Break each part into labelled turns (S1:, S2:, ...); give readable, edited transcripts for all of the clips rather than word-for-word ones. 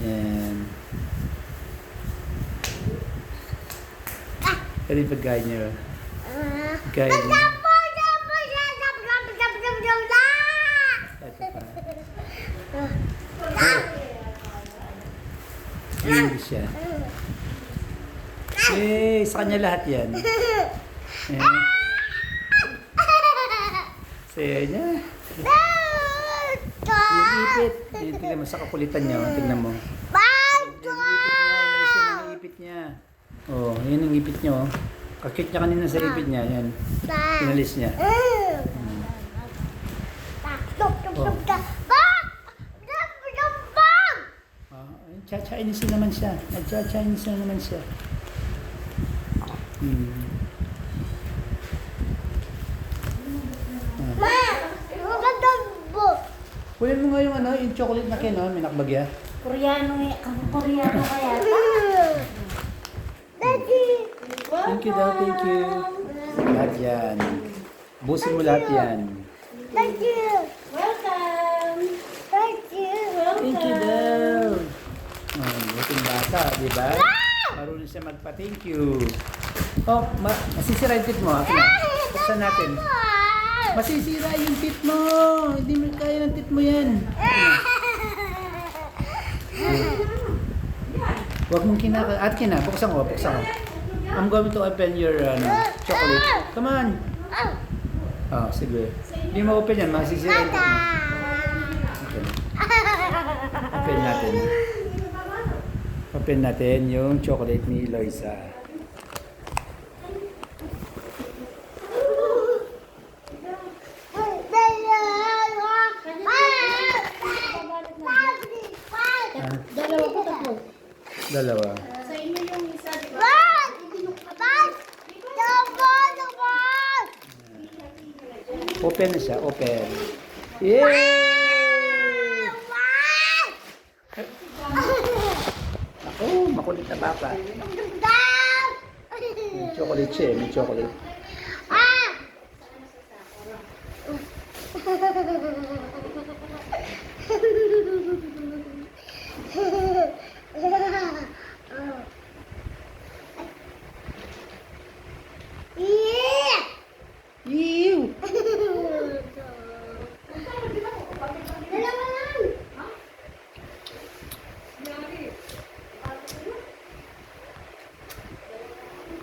S1: Yan. Ano yung pagkain niya? Pagkain niya. Ito pa. English siya. Eh, sa kanya lahat yan. Ayan. Saya niya. Yung ipit. Yung tignan mo sa kakulitan niya. Tignan mo. Yung ipit niya. Oh, yun ang ipit niya. Oh. Kakit niya kanina sa ipit niya. Yan. Pinalis niya. Nagcha-Chinese naman siya. Nagcha-Chinese na naman siya. Kunin mo nga yung ano, yung chocolate na kin, may nakbagya.
S2: Koreano kaya.
S1: Daddy! Thank you daw, thank you. Lahat yan. Busin mo lahat yan.
S2: Thank you. Welcome. Thank you.
S1: Thank you daw. Buting bata, di ba? Marunong siya magpa-thank you. Oh, masisira yung tip mo. Buksan natin. Masisira yung tip mo. Hindi mo kaya ng tip mo yan. Huwag mong kinaka... At buksan ko, buksan ko. I'm going to open your chocolate. Come on. Oh, sige. Hindi mo open yan, masisira yung tip mo. Okay. Open natin. Open natin yung chocolate ni Loisa. Dalawa.
S2: Sa inyo yung isa, di ba?
S1: Open na siya, open. Yay! Ako, makulit na bata. May chocolate siya, may chocolate. Ew!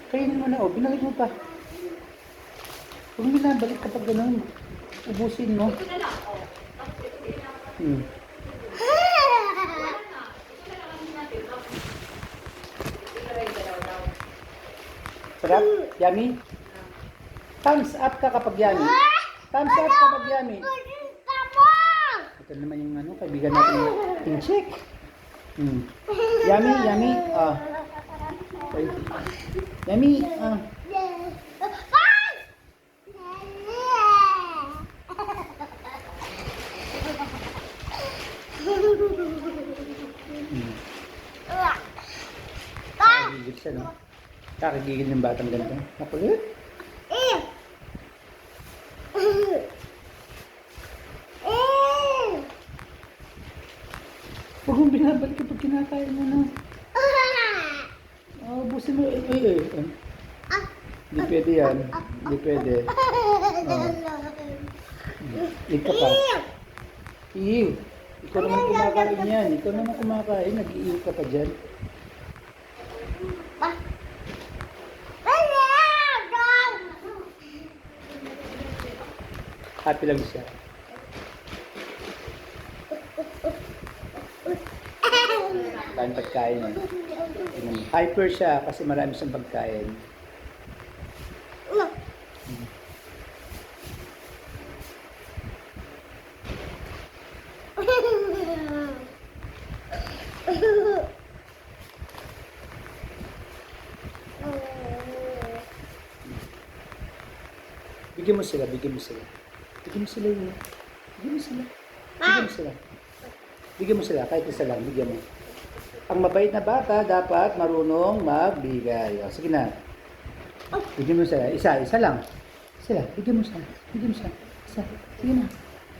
S1: Kainin mo na, oh. Binalik mo pa. Huwag mo binabalik kapag gano'n. Ubusin mo. Sarap? Yummy? Thumbs up ka kapag yummy. Thumbs up kapag yummy. Ito naman yung ano, kaibigan natin yung chick. Yummy, yummy. Okay. Yummy. Kakagigil siya, no? Kakagigil ng batang ganito. Makulit. Huwag mong binabalik kapag kinakain mo, no? Busin mo. Hindi pwede yan. Hindi pwede. Lig ka pa. Iiw. Ikaw naman kumakain yan. Ikaw naman kumakain. Nag-iiw ka pa dyan. Happy lang siya. Kain pagkain eh. Hyper siya kasi marami siyang pagkain. Bigyan mo sila, bigyan mo sila. Bigyan mo sila yun. Bigyan mo sila. Bigyan mo sila. Bigyan mo sila, kahit isa lang, bigyan mo. Ang mabait na bata dapat marunong magbigay. O, sige na. Bigyan mo sila. Isa lang. Sila, bigyan mo sila. Bigyan mo sila. Isa. Sige na.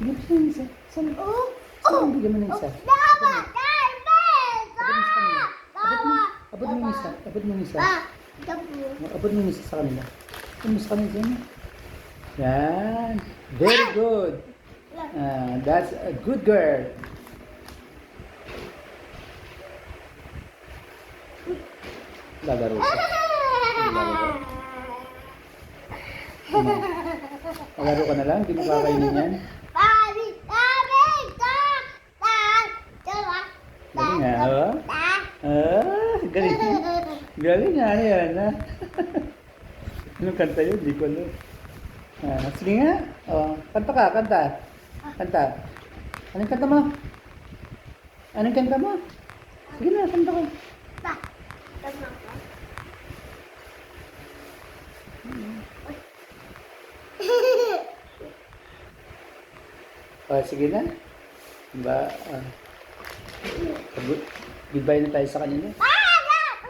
S1: Bigyan mo sila isa. Isa lang. Isa lang, bigyan mo na isa. Abot mo yung isa. Abot mo yung isa.
S2: Tapo.
S1: Abot mo yung isa sa kanila. Abot mo sa kanila dyan. Yan. Very good. That's a good girl. Lalaro siya. Lalaro. Ano? Malaro ka na lang? Hindi mo kakainin yan? Galing nga, oh. Galing. Galing nga, yan, ha? Anong kanta yun? Hindi ko alam. Sige nga. Oh, kanta ka, kanta. Kanta. Anong kanta mo? Anong kanta mo? Sige na, kanta ko. Sige na. Diba? Goodbye na tayo sa kanila.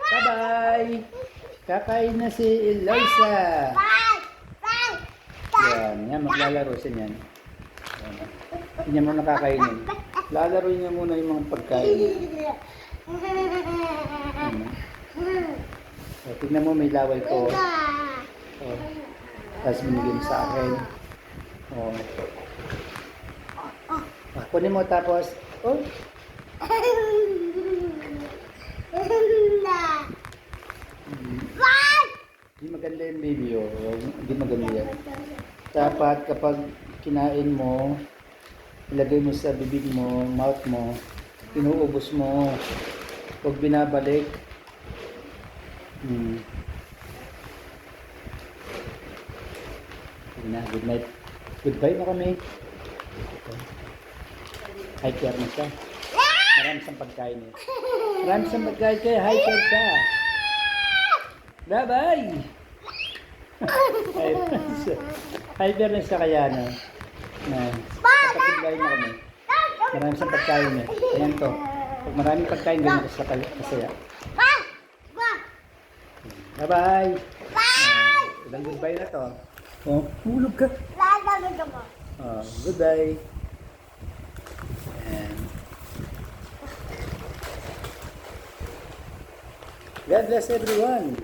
S1: Bye-bye! Kakain na si Eloisa. Yan, maglalaro siya niyan. Hindi niya muna kakainin. Lalaro niya muna yung mga pagkain. Tignan mo, may laway ko. Tapos binigay mo sa akin. Kunin mo tapos. Hindi maganda yung baby. Hindi maganda yan. Dapat kapag kinain mo, ilagay mo sa bibig mo, mouth mo, inuubos mo. Huwag binabalik. Good night. Goodbye na kami. Hiker na siya. Marami siyang pagkain eh. Marami siyang pagkain kaya hiker siya. Bye-bye! Hiker na siya kaya na. Kapag-goodbye na kami. Marami siyang pagkain eh. Ayan to. Pag maraming pagkain, ganyan ka siya kasaya. Bye-bye! Ilang goodbye na to. Hulog ka. Goodbye. And God bless everyone.